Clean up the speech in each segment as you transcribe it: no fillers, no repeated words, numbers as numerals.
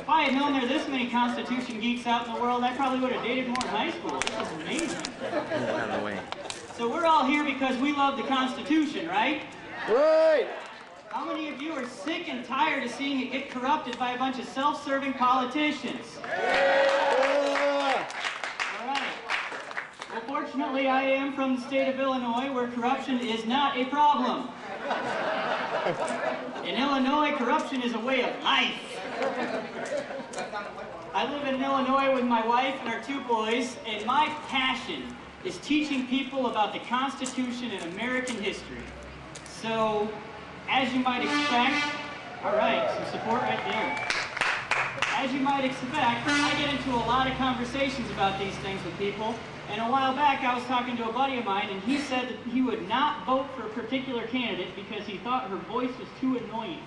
If I had known there were this many Constitution geeks out in the world, I probably would have dated more in high school. This is amazing. Out of the way. So we're all here because we love the Constitution, right? Right! How many of you are sick and tired of seeing it get corrupted by a bunch of self-serving politicians? Yeah. All right. Well, fortunately, I am from the state of Illinois, where corruption is not a problem. In Illinois, corruption is a way of life. I live in Illinois with my wife and our 2 boys, and my passion is teaching people about the Constitution and American history. So, as you might expect, all right, some support right there. As you might expect, I get into a lot of conversations about these things with people, and a while back I was talking to a buddy of mine, and he said that he would not vote for a particular candidate because he thought her voice was too annoying.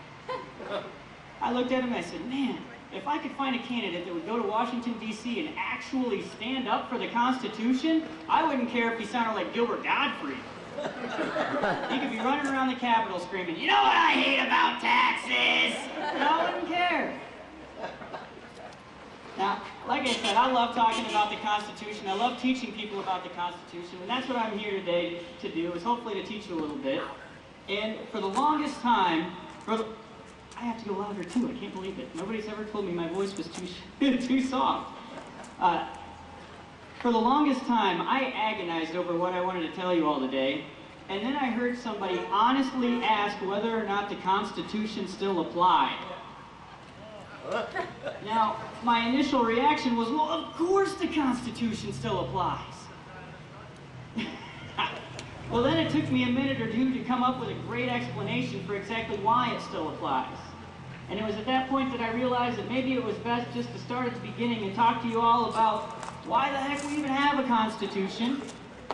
I looked at him and I said, man, if I could find a candidate that would go to Washington, D.C. and actually stand up for the Constitution, I wouldn't care if he sounded like Gilbert Gottfried. He could be running around the Capitol screaming, you know what I hate about taxes? And I wouldn't care. Now, like I said, I love talking about the Constitution. I love teaching people about the Constitution, and that's what I'm here today to do, is hopefully to teach you a little bit. And for the longest time, I have to go louder too, I can't believe it. Nobody's ever told me my voice was too soft. For the longest time, I agonized over what I wanted to tell you all today, and then I heard somebody honestly ask whether or not the Constitution still applied. Now, my initial reaction was, well, of course the Constitution still applies. Well, then it took me a minute or 2 to come up with a great explanation for exactly why it still applies. And it was at that point that I realized that maybe it was best just to start at the beginning and talk to you all about why the heck we even have a Constitution,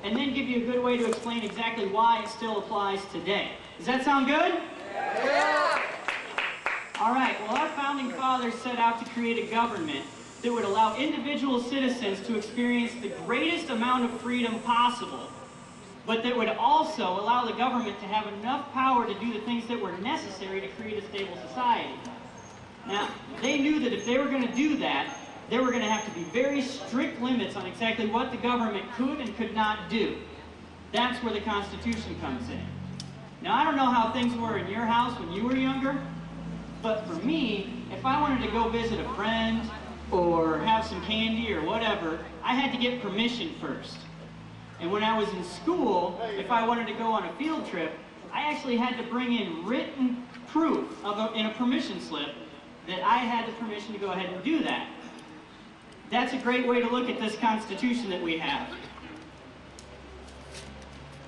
and then give you a good way to explain exactly why it still applies today. Does that sound good? Yeah. All right, well, our founding fathers set out to create a government that would allow individual citizens to experience the greatest amount of freedom possible, but that would also allow the government to have enough power to do the things that were necessary to create a stable society. Now, they knew that if they were going to do that, there were going to have to be very strict limits on exactly what the government could and could not do. That's where the Constitution comes in. Now, I don't know how things were in your house when you were younger, but for me, if I wanted to go visit a friend or have some candy or whatever, I had to get permission first. And when I was in school, if I wanted to go on a field trip, I actually had to bring in written proof in a permission slip that I had the permission to go ahead and do that. That's a great way to look at this Constitution that we have.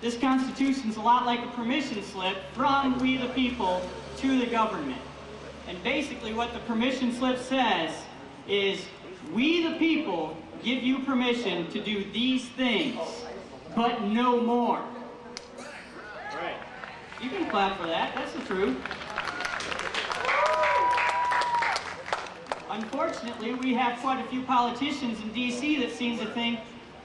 This Constitution's a lot like a permission slip from we the people to the government. And basically what the permission slip says is, we the people give you permission to do these things, but no more. Right. You can clap for that, that's the truth. Unfortunately, we have quite a few politicians in D.C. that seem to think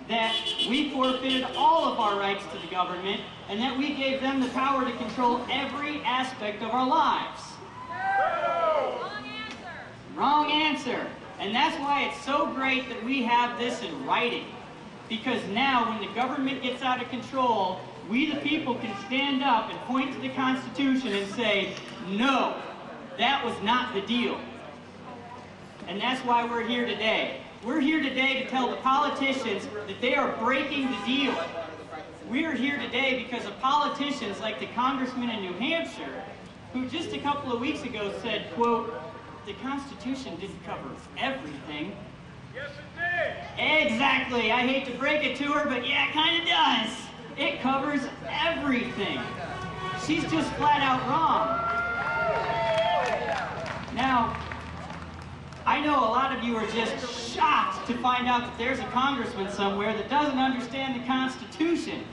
that we forfeited all of our rights to the government and that we gave them the power to control every aspect of our lives. Wrong answer. Wrong answer. And that's why it's so great that we have this in writing. Because now, when the government gets out of control, we the people can stand up and point to the Constitution and say, no, that was not the deal. And that's why we're here today. We're here today to tell the politicians that they are breaking the deal. We're here today because of politicians like the congressman in New Hampshire, who just a couple of weeks ago said, quote, the Constitution didn't cover everything. Yes, it did. Exactly. I hate to break it to her, but yeah, it kind of does. It covers everything. She's just flat out wrong. Now, I know a lot of you are just shocked to find out that there's a congressman somewhere that doesn't understand the Constitution.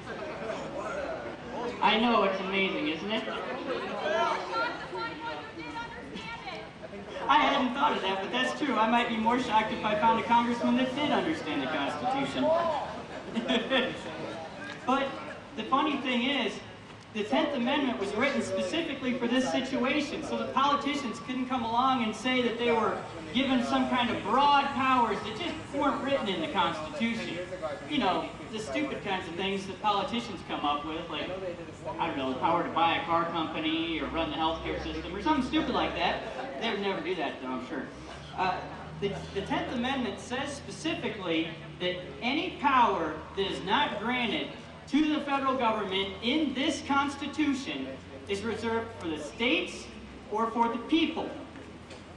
I know, it's amazing, isn't it? I hadn't thought of that, but that's true. I might be more shocked if I found a congressman that did understand the Constitution. But the funny thing is, The 10th Amendment was written specifically for this situation, so the politicians couldn't come along and say that they were given some kind of broad powers that just weren't written in the Constitution. You know, the stupid kinds of things that politicians come up with, like, I don't know, the power to buy a car company or run the healthcare system or something stupid like that. They would never do that, though, I'm sure. The 10th Amendment says specifically that any power that is not granted to the federal government in this Constitution is reserved for the states or for the people.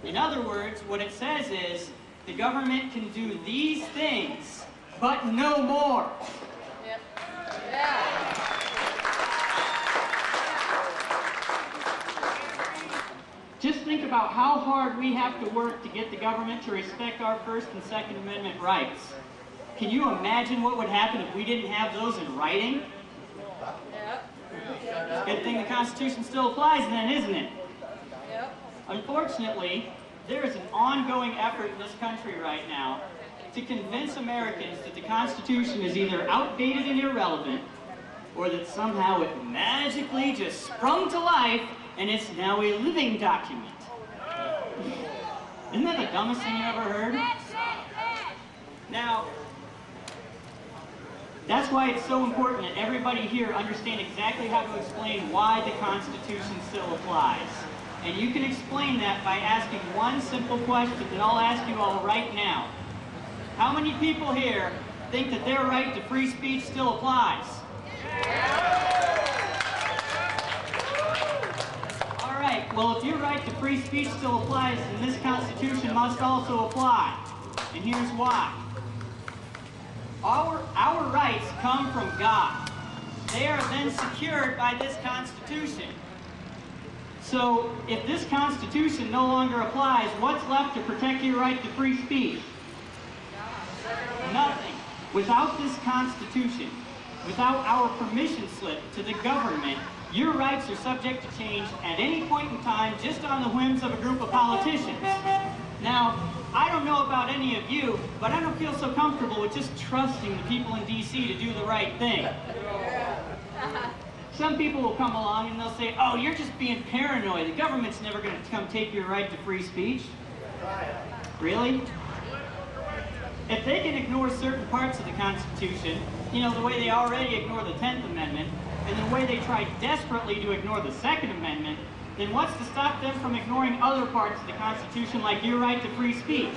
In other words, what it says is the government can do these things, but no more. Yep. Yeah. Just think about how hard we have to work to get the government to respect our First and Second Amendment rights. Can you imagine what would happen if we didn't have those in writing? Yep. Good thing the Constitution still applies then, isn't it? Yep. Unfortunately, there is an ongoing effort in this country right now to convince Americans that the Constitution is either outdated and irrelevant, or that somehow it magically just sprung to life and it's now a living document. Isn't that the dumbest thing you ever heard? Now, that's why it's so important that everybody here understand exactly how to explain why the Constitution still applies. And you can explain that by asking one simple question that I'll ask you all right now. How many people here think that their right to free speech still applies? All right, well, if your right to free speech still applies, then this Constitution must also apply. And here's why. Our rights come from God. They are then secured by this Constitution. So, if this Constitution no longer applies, what's left to protect your right to free speech? Nothing. Without this Constitution, without our permission slip to the government, your rights are subject to change at any point in time just on the whims of a group of politicians. Now, I don't know about any of you, but I don't feel so comfortable with just trusting the people in D.C. to do the right thing. Some people will come along and they'll say, oh, you're just being paranoid. The government's never going to come take your right to free speech. Really? If they can ignore certain parts of the Constitution, you know, the way they already ignore the 10th Amendment, and the way they try desperately to ignore the Second Amendment, then what's to stop them from ignoring other parts of the Constitution, like your right to free speech?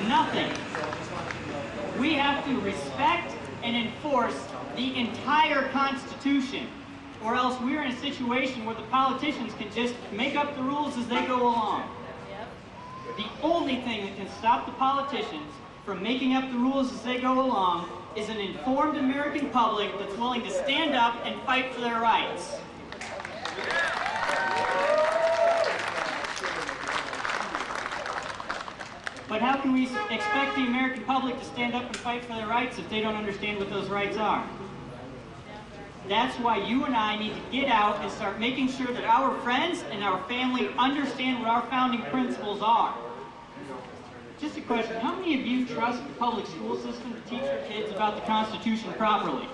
Nothing. We have to respect and enforce the entire Constitution, or else we're in a situation where the politicians can just make up the rules as they go along. The only thing that can stop the politicians from making up the rules as they go along is an informed American public that's willing to stand up and fight for their rights. But how can we expect the American public to stand up and fight for their rights if they don't understand what those rights are? That's why you and I need to get out and start making sure that our friends and our family understand what our founding principles are. Just a question, how many of you trust the public school system to teach your kids about the Constitution properly?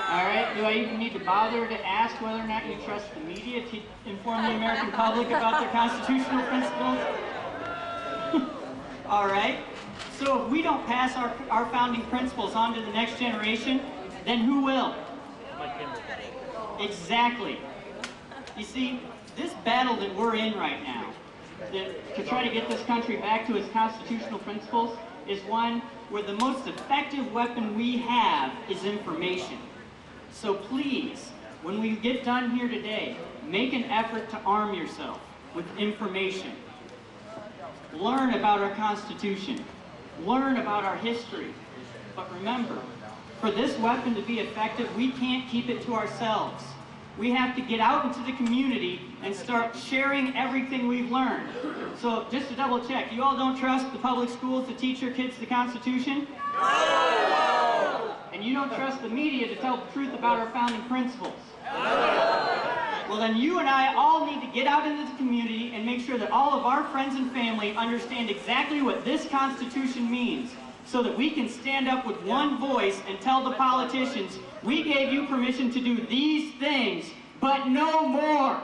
Alright, do I even need to bother to ask whether or not you trust the media to inform the American public about their constitutional principles? Alright, so if we don't pass our founding principles on to the next generation, then who will? Exactly. You see, this battle that we're in right now, to try to get this country back to its constitutional principles, is one where the most effective weapon we have is information. So please, when we get done here today, make an effort to arm yourself with information. Learn about our Constitution. Learn about our history. But remember, for this weapon to be effective, we can't keep it to ourselves. We have to get out into the community and start sharing everything we've learned. So just to double check, you all don't trust the public schools to teach your kids the Constitution? No! And you don't trust the media to tell the truth about our founding principles? No! Well, then you and I all need to get out into the community and make sure that all of our friends and family understand exactly what this Constitution means. so that we can stand up with one voice and tell the politicians, we gave you permission to do these things, but no more.